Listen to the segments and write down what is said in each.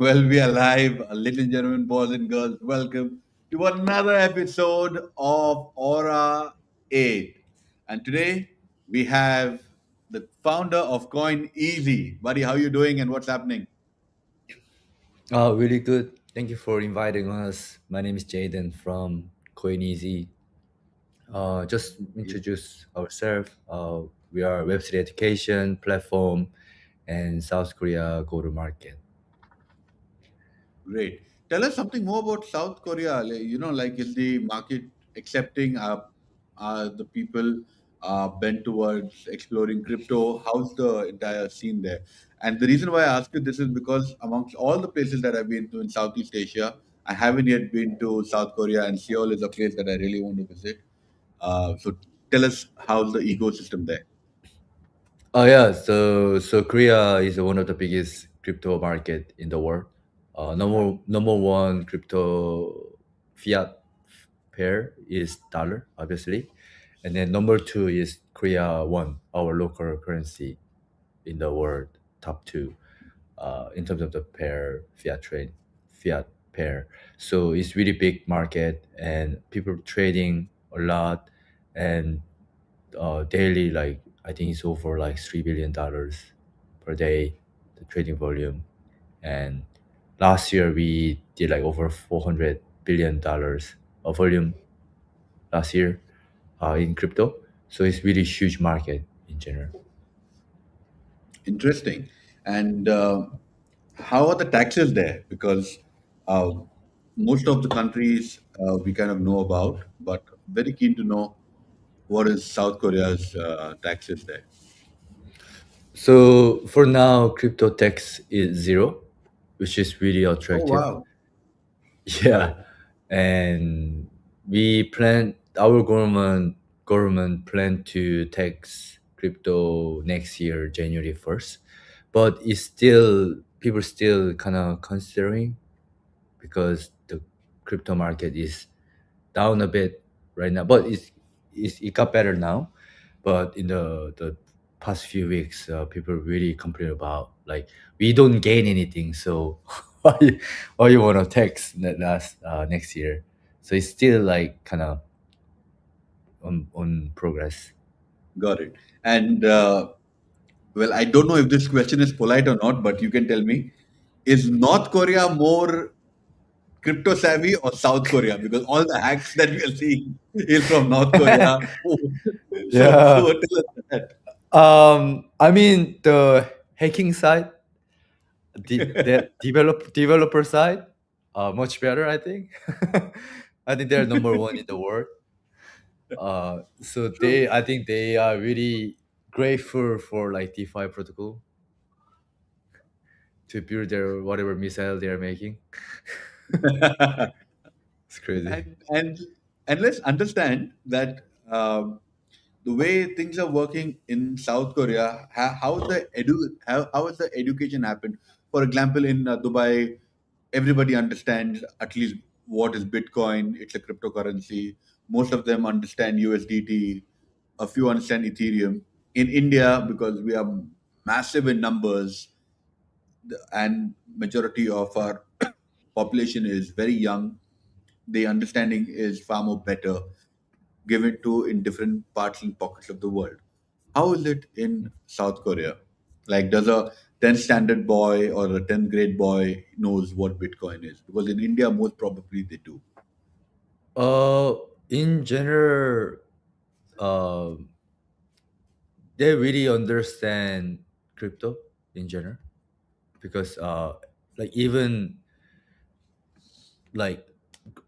Well, we are live, ladies and gentlemen, boys and girls. Welcome to another episode of Aura 8. And today we have the founder of CoinEasy. Buddy, how you doing and what's happening? Oh, really good. Thank you for inviting us. My name is Jaden from CoinEasy. Just introduce ourselves. We are a Web3 education platform and South Korea go-to-market. Great. Tell us something more about South Korea. Like is the market accepting? Are the people bent towards exploring crypto? How's the entire scene there? And the reason why I ask you this is because amongst all the places that I've been to in Southeast Asia, I haven't yet been to South Korea, and Seoul is a place that I really want to visit. So tell us how's the ecosystem there? Oh yeah, so Korea is one of the biggest crypto market in the world. Number one crypto fiat pair is dollar, obviously, and then number two is Korea won, our local currency in the world, top two in terms of the pair fiat pair. So it's really big market and people trading a lot, and daily, like I think it's over like $3 billion per day, the trading volume. And last year we did like over $400 billion of volume last year in crypto. So it's really huge market in general. Interesting. And how are the taxes there? Because uh, most of the countries we kind of know about, but very keen to know what is South Korea's taxes there. So for now, crypto tax is zero, which is really Oh attractive. wow! Yeah, and we plan our government plan to tax crypto next year, January 1st, but it's still people still kind of considering because the crypto market is down a bit right now, but it got better now. But in the past few weeks, people really complain about like we don't gain anything, so why you want to tax that last next year? So it's still like kind of on progress. Got it. And well, I don't know if this question is polite or not, but you can tell me: is North Korea more crypto savvy or South Korea? Because all the hacks that we are seeing is from North Korea. So Yeah. tell us that. I mean the hacking side, the developer side, much better. I think. I think they're number one in the world. So True. I think they are really grateful for like DeFi protocol to build their whatever missile they are making. It's crazy. And let's understand that the way things are working in South Korea, how has the education happened? For example, in Dubai, everybody understands at least what is Bitcoin. It's a cryptocurrency. Most of them understand USDT. A few understand Ethereum. In India, because we are massive in numbers, and majority of our population is very young, the understanding is far more better given to in different parts and pockets of the world. How is it in South Korea? Like, does a 10th standard boy or a 10th grade boy knows what Bitcoin is? Because in India, most probably they do. Uh, in general, um, they really understand crypto in general because like even like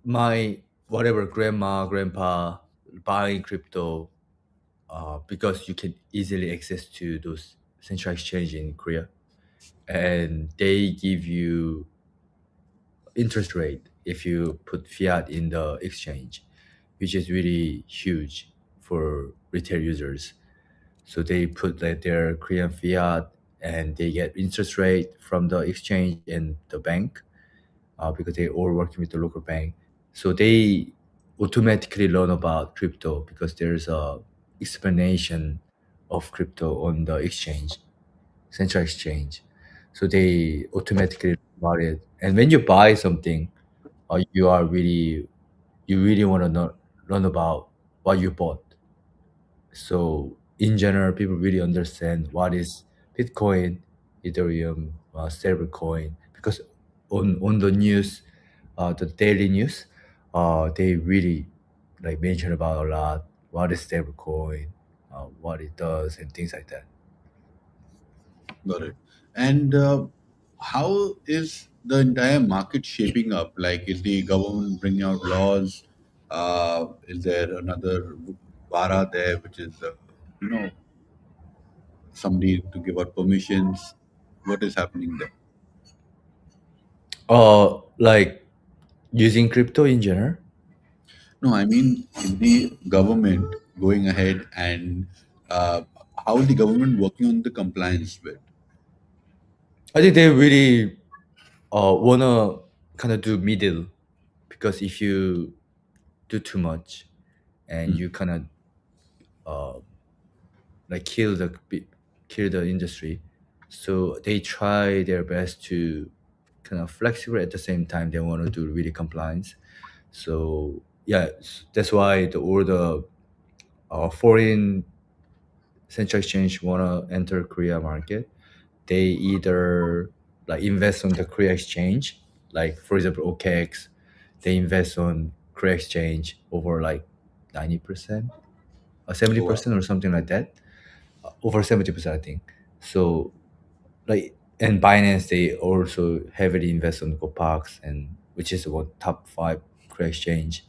my whatever grandma grandpa buying crypto because you can easily access to those central exchange in Korea, and they give you interest rate if you put fiat in the exchange, which is really huge for retail users. So they put like their Korean fiat and they get interest rate from the exchange and the bank because they all working with the local bank. So they automatically learn about crypto because there's a explanation of crypto on the exchange, central exchange. So they automatically. about it. And when you buy something, you are really you really want to know learn about what you bought. So in general, people really understand what is Bitcoin, Ethereum, stablecoin, because on the news, the daily news, they really like mention about a lot what is stablecoin, what it does, and things like that. Got it. And how is the entire market shaping up? Like, is the government bringing out laws? Is there another vara there, which is, you know, somebody to give out permissions? What is happening there? Like using crypto in general. No, I mean, is the government going ahead and uh, how is the government working on the compliance bit? I think they really wanna kind of do middle, because if you do too much and Mm. you kind of uh, like kill the industry, so they try their best to kind of flexible at the same time they want to do really compliance. So yeah, that's why all the foreign central exchange want to enter Korea market. They either like invest on the Korea exchange, like for example OKX, they invest on Korea exchange over like 90% or seventy Oh, wow. percent or something like that, over 70% I think. So like, and Binance they also heavily invest on Gopax, and which is about top five Korea exchange.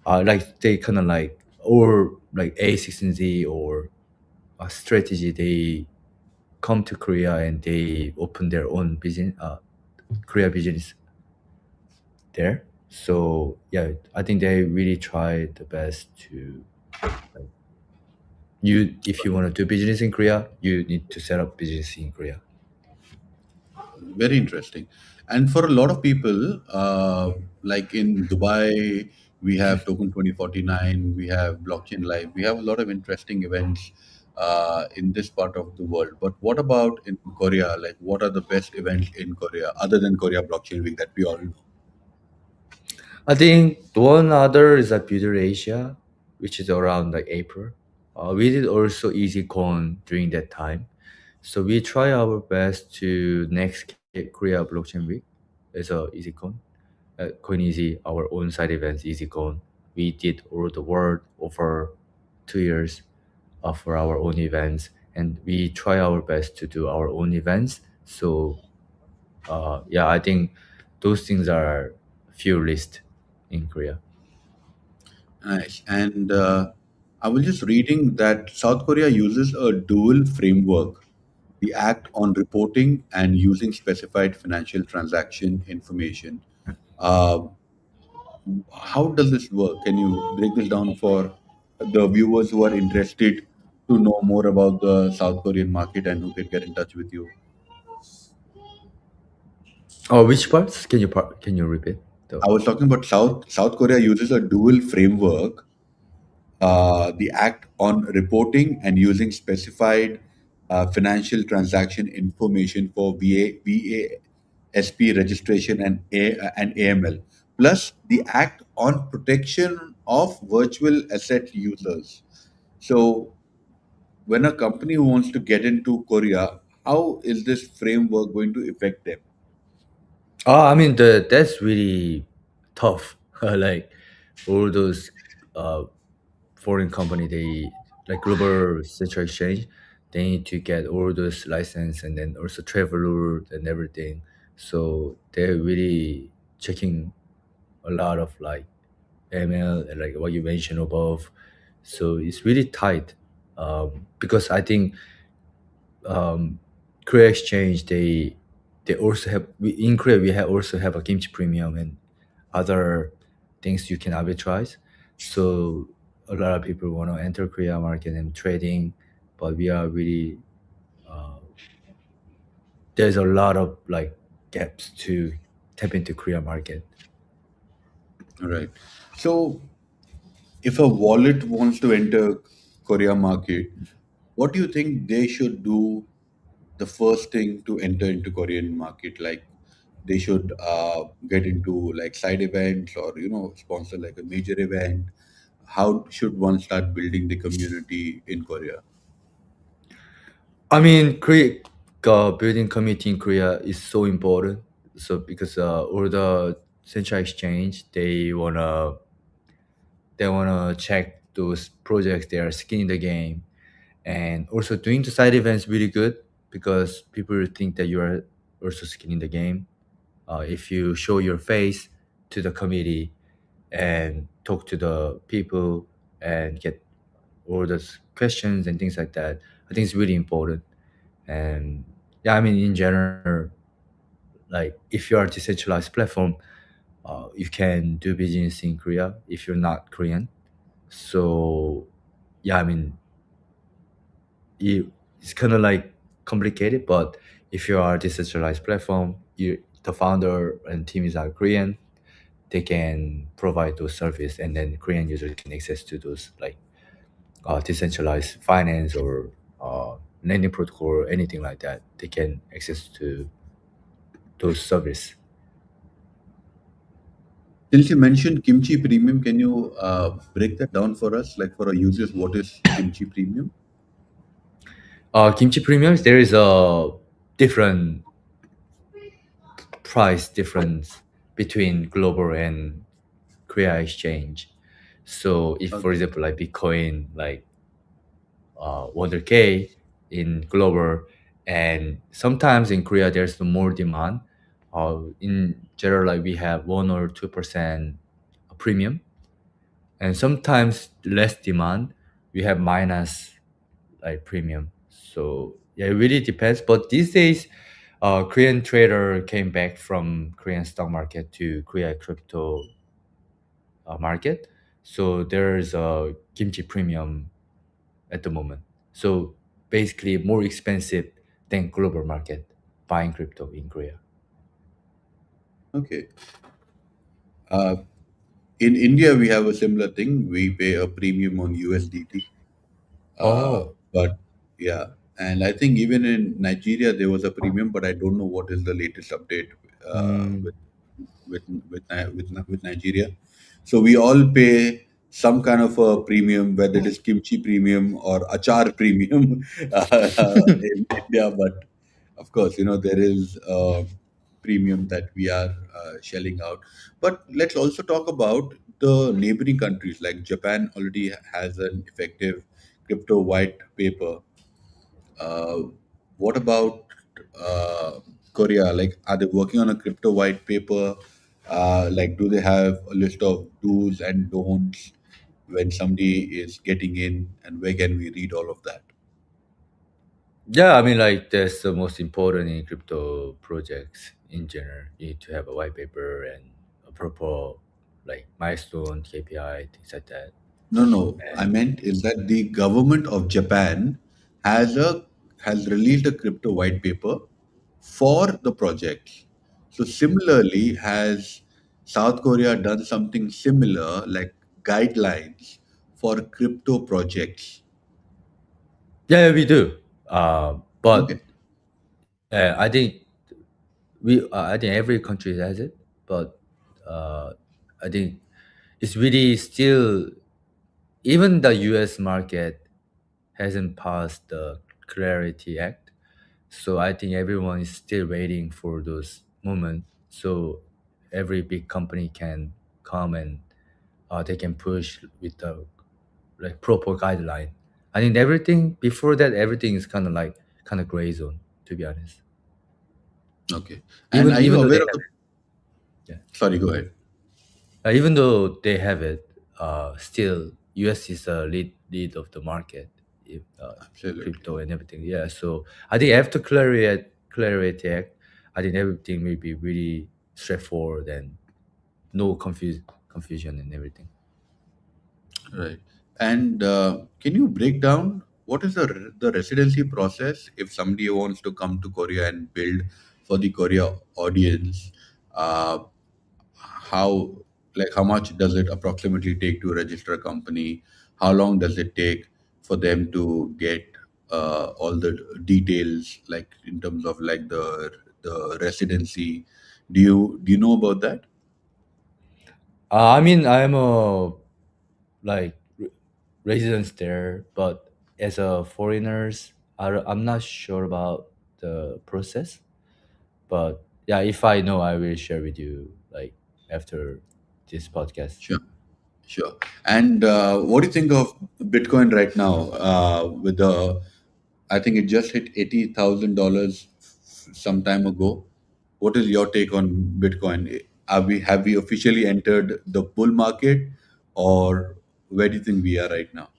Like they kind of like, or like A16Z or a strategy, they come to Korea and they open their own business, Korea business there. So yeah, I think they really try the best to like, you if you want to do business in Korea, you need to set up business in Korea. Very interesting. And for a lot of people, like in Dubai, we have Token 2049, we have Blockchain Live, we have a lot of interesting events in this part of the world. But what about in Korea? Like, what are the best events in Korea other than Korea Blockchain Week that we all know? I think one other is like Builder Asia, which is around like April. We did also EasyCon during that time. So we try our best to next Korea Blockchain Week as a EasyCon. CoinEasy, our own side events, EasyCon. We did all the world over 2 years for our own events, and we try our best to do our own events. So yeah, I think those things are few list in Korea. Nice. And I was just reading that South Korea uses a dual framework, the Act on Reporting and Using Specified Financial Transaction Information. Uh, how does this work? Can you break this down for the viewers who are interested to know more about the South Korean market and who can get in touch with you? Oh, which parts? Can you repeat? I was talking about South Korea uses a dual framework, the Act on Reporting and Using Specified Financial Transaction Information for VASP registration and AML, plus the Act on Protection of Virtual Asset Users. So, when a company wants to get into Korea, how is this framework going to affect them? I mean that's really tough. Like all those uh, foreign company, they like global central exchange, they need to get all those license and then also travel rule and everything. So they're really checking a lot of like ML and like what you mentioned above. So it's really tight, because I think Korea Exchange, they also have in Korea we have also have a kimchi premium and other things you can arbitrage. So a lot of people want to enter Korea market and trading, but we are really there's a lot of like gaps to tap into Korea market. All right. So, if a wallet wants to enter Korea market, what do you think they should do the first thing to enter into Korean market? Like, they should get into like side events or sponsor like a major event? How should one start building the community in Korea? I mean, building community in Korea is so important. So because all the central exchange, they wanna check those projects they are skin in the game, and also doing the side events really good because people will think that you are also skin in the game. If you show your face to the committee and talk to the people and get all those questions and things like that, I think it's really important. And yeah, I mean, in general, like if you are a decentralized platform, you can do business in Korea if you're not Korean. So yeah, I mean, it's kind of like complicated, but if you are a decentralized platform, the founder and team is are Korean, they can provide those service, and then Korean users can access to those like decentralized finance or lending protocol or anything like that. They can access to those service. Since you mentioned Kimchi Premium, can you break that down for us? Like for our users, what is Kimchi Premium? Kimchi premiums, there is a different price difference between global and Korea exchange. So if, for Okay. example, like Bitcoin, like 100K in global, and sometimes in Korea there's more demand. In general, like we have 1 or 2% premium, and sometimes less demand, we have minus like premium. So yeah, it really depends. But these days, Korean trader came back from Korean stock market to Korea crypto market. So there's a kimchi premium at the moment. So basically more expensive than global market buying crypto in Korea. Okay. Uh, in India, we have a similar thing. We pay a premium on USDT. Oh. But yeah, and I think even in Nigeria there was a premium, but I don't know what is the latest update Mm. with with Nigeria. So we all pay some kind of a premium, whether it is kimchi premium or achar premium in India. But of course, there is a premium that we are shelling out. But let's also talk about the neighboring countries. Like Japan already has an effective crypto white paper. Uh, what about Korea? Like, are they working on a crypto white paper? Like, do they have a list of do's and don'ts when somebody is getting in, and where can we read all of that? Yeah, I mean, like that's the most important in crypto projects in general. You need to have a white paper and a proper like milestone, KPI, things like that. No, no. I And meant is that the government of Japan has released a crypto white paper for the project. So similarly, has South Korea done something similar, like guidelines for crypto projects? yeah, we do. But Okay, I think I think every country has it, but uh, I think it's really still even the U.S. market hasn't passed the Clarity Act, so I think everyone is still waiting for those moments. So every big company can come and they can push with the like proper guideline. I think everything before that, everything is kind of gray zone, to be honest. okay. And Even are you even though aware they of have the? it, yeah. Sorry, go ahead. Even though they have it, still US is a lead of the market, if, Absolutely. crypto and everything. Yeah, so I think after Clarity Act, I think everything will be really straightforward and no confusion and everything. Right. And can you break down what is the residency process if somebody wants to come to Korea and build for the Korea audience? Uh, how how much does it approximately take to register a company? How long does it take for them to get all the details, like in terms of like the residency? Do you know about that? I mean, I'm a like residents there, but as a foreigners, I'm not sure about the process. But yeah, if I know, I will share with you like after this podcast. Sure. Sure. And what do you think of Bitcoin right now? With the, I think it just hit $80,000 some time ago. What is your take on Bitcoin? Have we officially entered the bull market, or where do you think we are right now?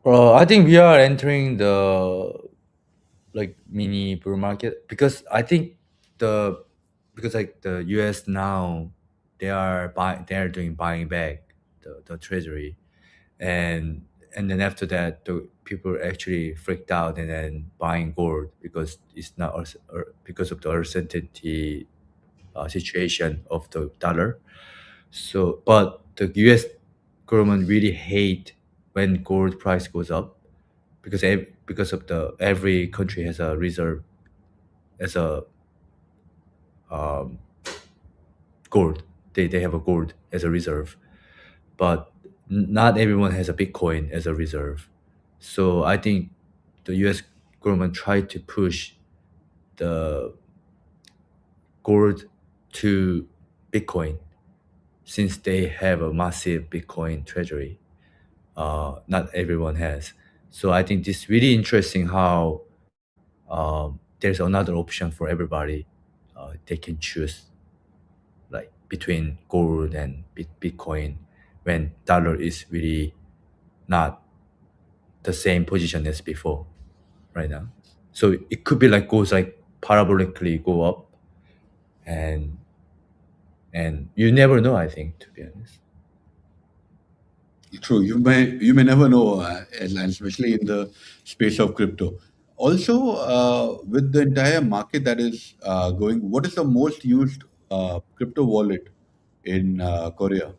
I think we are entering the like mini bull market because I think the because like the US now they are doing buying back the treasury, and then after that the people actually freaked out and then buying gold because it's not because of the uncertainty situation of the dollar. So but the US government really hate when gold price goes up because because of the every country has a reserve as a um, gold. They have a gold as a reserve, but not everyone has a Bitcoin as a reserve. So I think the U.S. government tried to push the gold to Bitcoin since they have a massive Bitcoin treasury. Not everyone has. So I think this really interesting how there's another option for everybody. They can choose like between gold and Bitcoin when dollar is really not the same position as before right now. So it could be like goes like parabolically go up and you never know. I think to be honest. True. You may never know, and especially in the space of crypto. Also, with the entire market that is going, what is the most used crypto wallet in Korea?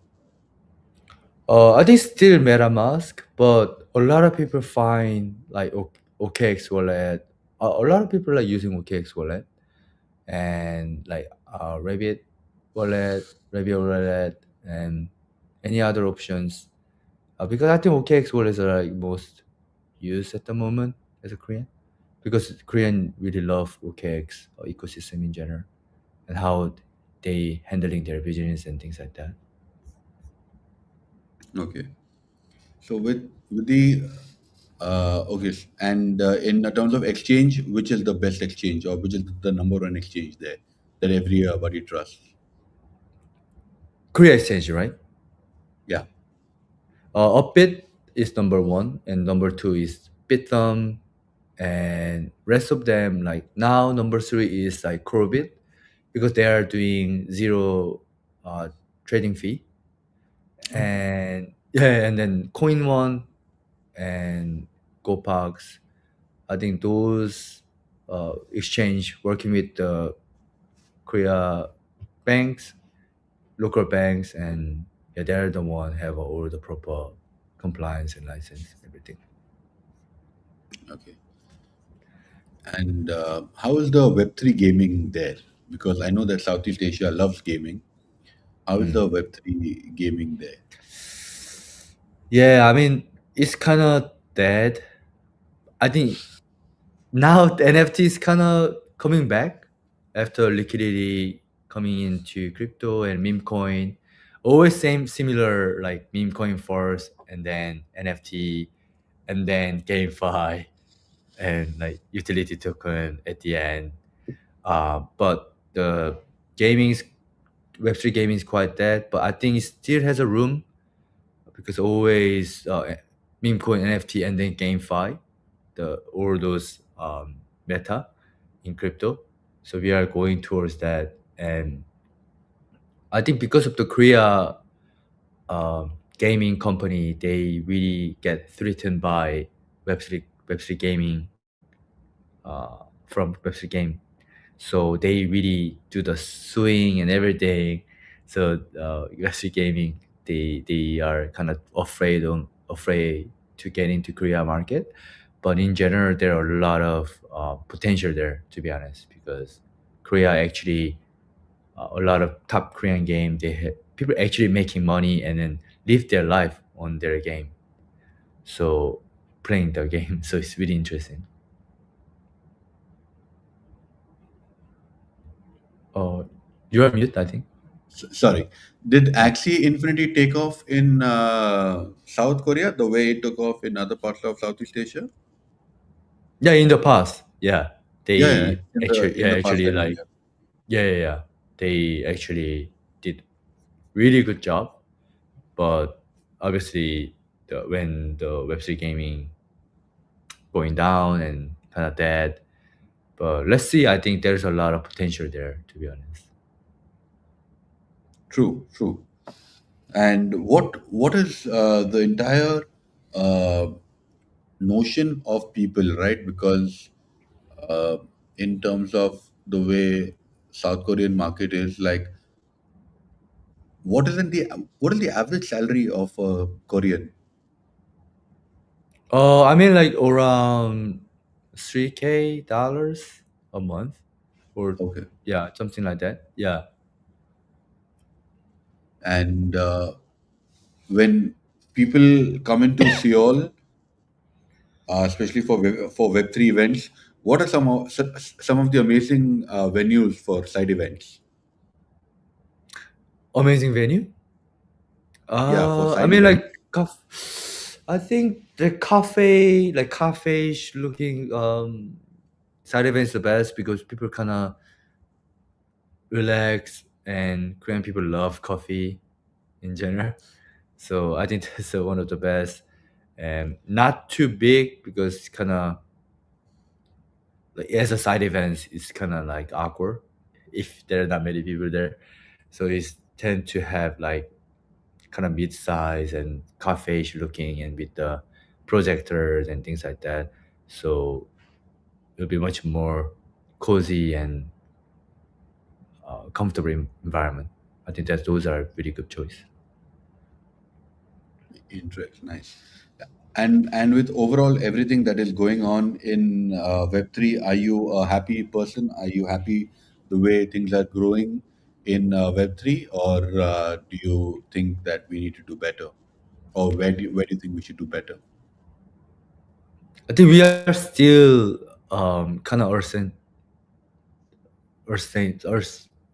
I think still MetaMask, but a lot of people find like OKX wallet. A lot of people are using OKX wallet and like Rabbit wallet, Rabbit wallet, and any other options. Because I think OKX wallets are like most used at the moment as a Korean. Because Korean really love OKX or ecosystem in general and how they handling their business and things like that. Okay. So with the okay, and in terms of exchange, which is the best exchange, or which is the number one exchange there that everybody trusts? Korea exchange, right? Yeah. Upbit is number one, and number two is Bithumb, and rest of them like now number three is like Crowbit because they are doing zero trading fee, Okay. and yeah, and then Coin One and GoPax. I think those exchange working with the Korea banks, local banks, and yeah, they're the one have all the proper compliance and license everything. Okay. And how is the Web3 gaming there? Because I know that Southeast Asia loves gaming. How is Mm. the Web3 gaming there? Yeah, I mean it's kind of dead. I think now the NFT is kind of coming back after liquidity coming into crypto and meme coin. Always same similar like meme coin first and then NFT and then GameFi and like utility token at the end. But the gaming's Web3 gaming is quite dead, but I think it still has a room because always meme coin NFT and then GameFi, the all those meta in crypto. So we are going towards that, and I think because of the Korea gaming company, they really get threatened by Web3 gaming from Web3 game. So they really do the swing and everything. So Web3 gaming, they are kind of afraid to get into Korea market, but in general there are a lot of potential there to be honest because Korea actually a lot of top Korean game. People actually making money and then live their life on their game. So playing the game. So it's really interesting. Uh, you are mute, I think. Sorry. Did Yeah. Axie Infinity take off in South Korea the way it took off in other parts of Southeast Asia? Yeah, in the past, yeah, Yeah, yeah. they actually, In yeah, the past, actually I know. like, Yeah. yeah, they actually did really good job. But obviously, when the Web3 gaming going down and kind of dead. But let's see. I think there's a lot of potential there, to be honest. True, true. And what is the entire uh, notion of people, right? Because uh, in terms of the way South Korean market is, like, what is in the what is the average salary of a Korean? I mean, like around $3K a month, or Okay. yeah, something like that. Yeah. And when people come into Seoul, especially for Web3 events, what are some of the amazing venues for side events? Amazing venue. Yeah, for I side mean, events. like, I think the cafe looking side events the best because people kind of relax and Korean people love coffee in general. So I think that's one of the best. And not too big because kind of like as a side event, it's kind of like awkward if there are not many people there. So it's tend to have like kind of mid size and cafe looking and with the projectors and things like that. So it'll be much more cozy and comfortable environment. I think that those are really good choice. Interest, nice. And with overall everything that is going on in Web3, are you a happy person? Are you happy the way things are growing in Web3, or do you think that we need to do better, or where do you think we should do better? I think we are still kind of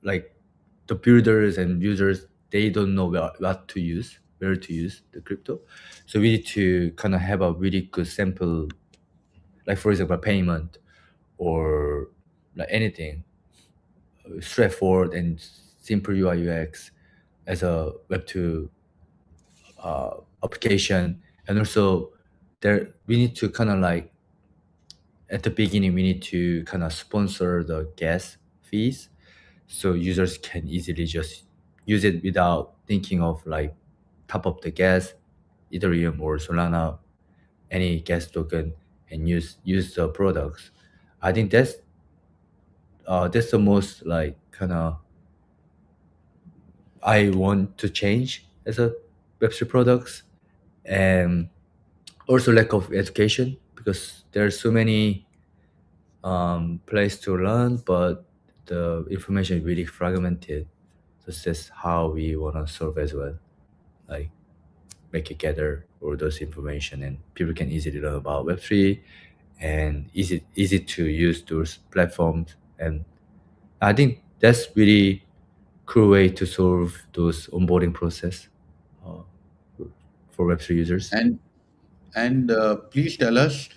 like the builders and users they don't know what to use, where to use the crypto. So we need to kind of have a really good sample, like for example, payment or like anything straightforward and simple UI UX as a Web2 application. And also there we need to kind of like at the beginning we need to kind of sponsor the gas fees so users can easily just use it without thinking of like top up the gas, Ethereum or Solana, any gas token, and use the products. I think that's the most like kind of I want to change as a Web3 products, and also lack of education because there's so many place to learn, but the information is really fragmented. So that's how we want to solve as well. Like make it gather all those information and people can easily learn about Web3 and easy to use those platforms. And I think that's really cool way to solve those onboarding process uh, for Web3 users. And please tell us,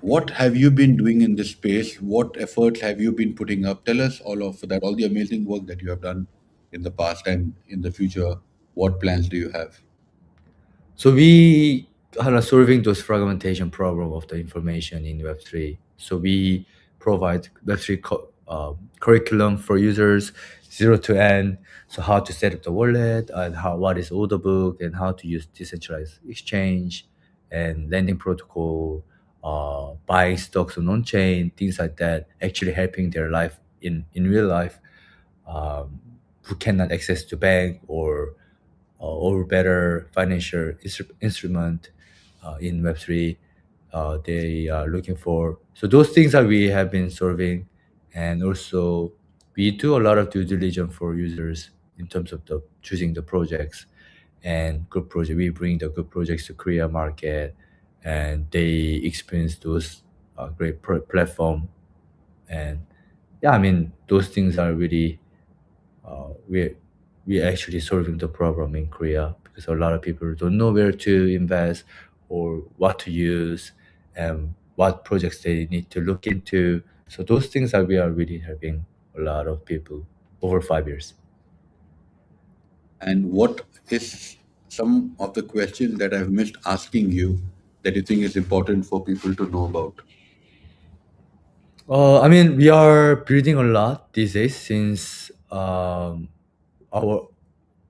what have you been doing in this space? What efforts have you been putting up? Tell us all of that, all the amazing work that you have done in the past and in the future. What plans do you have? So we are solving those fragmentation problem of the information in Web3. So we provide Web3 curriculum for users, zero to end. So how to set up the wallet and what is order book and how to use decentralized exchange and lending protocol, buying stocks on on-chain, things like that, actually helping their life in real life, who cannot access to bank or better financial instrument in Web3 they are looking for. So those things that we have been solving, and also we do a lot of due diligence for users in terms of the choosing the projects and good project. We bring the good projects to Korea market, and they experience those great platform. And yeah, I mean those things are really we actually solving the problem in Korea because a lot of people don't know where to invest or what to use and what projects they need to look into. So those things are we are really helping a lot of people over 5 years. And what is some of the questions that I've missed asking you that you think is important for people to know about? I mean, we are building a lot these days since our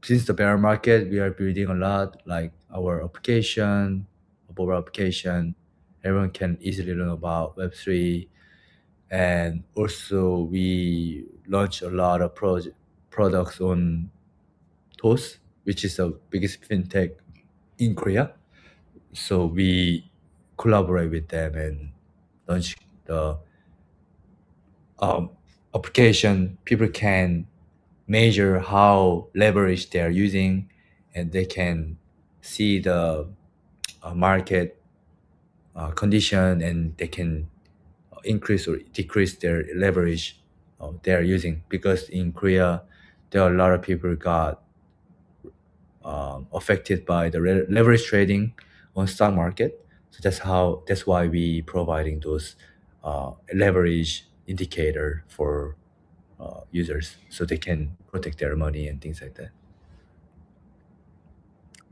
since the bear market. We are building a lot, like our application, mobile application. Everyone can easily learn about Web3, and also we launch a lot of products on Toast, which is the biggest fintech in Korea. So we collaborate with them and launch the um, application. People can measure how leverage they are using, and they can see the market condition, and they can increase or decrease their leverage they are using. Because in Korea, there are a lot of people got affected by the leverage trading on stock market. So that's why we providing those leverage indicator for users so they can protect their money and things like that.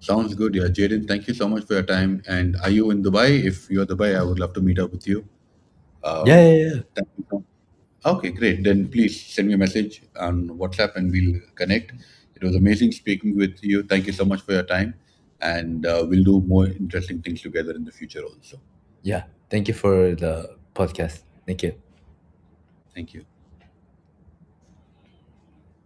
Sounds good. Yeah, Jaden, thank you so much for your time. And are you in Dubai? If you're Dubai, I would love to meet up with you. Yeah, Um, yeah, yeah. thank you so Okay, great. Then please send me a message on WhatsApp and we'll connect. It was amazing speaking with you. Thank you so much for your time. And we'll do more interesting things together in the future also. Yeah. Thank you for the podcast. Thank you. Thank you.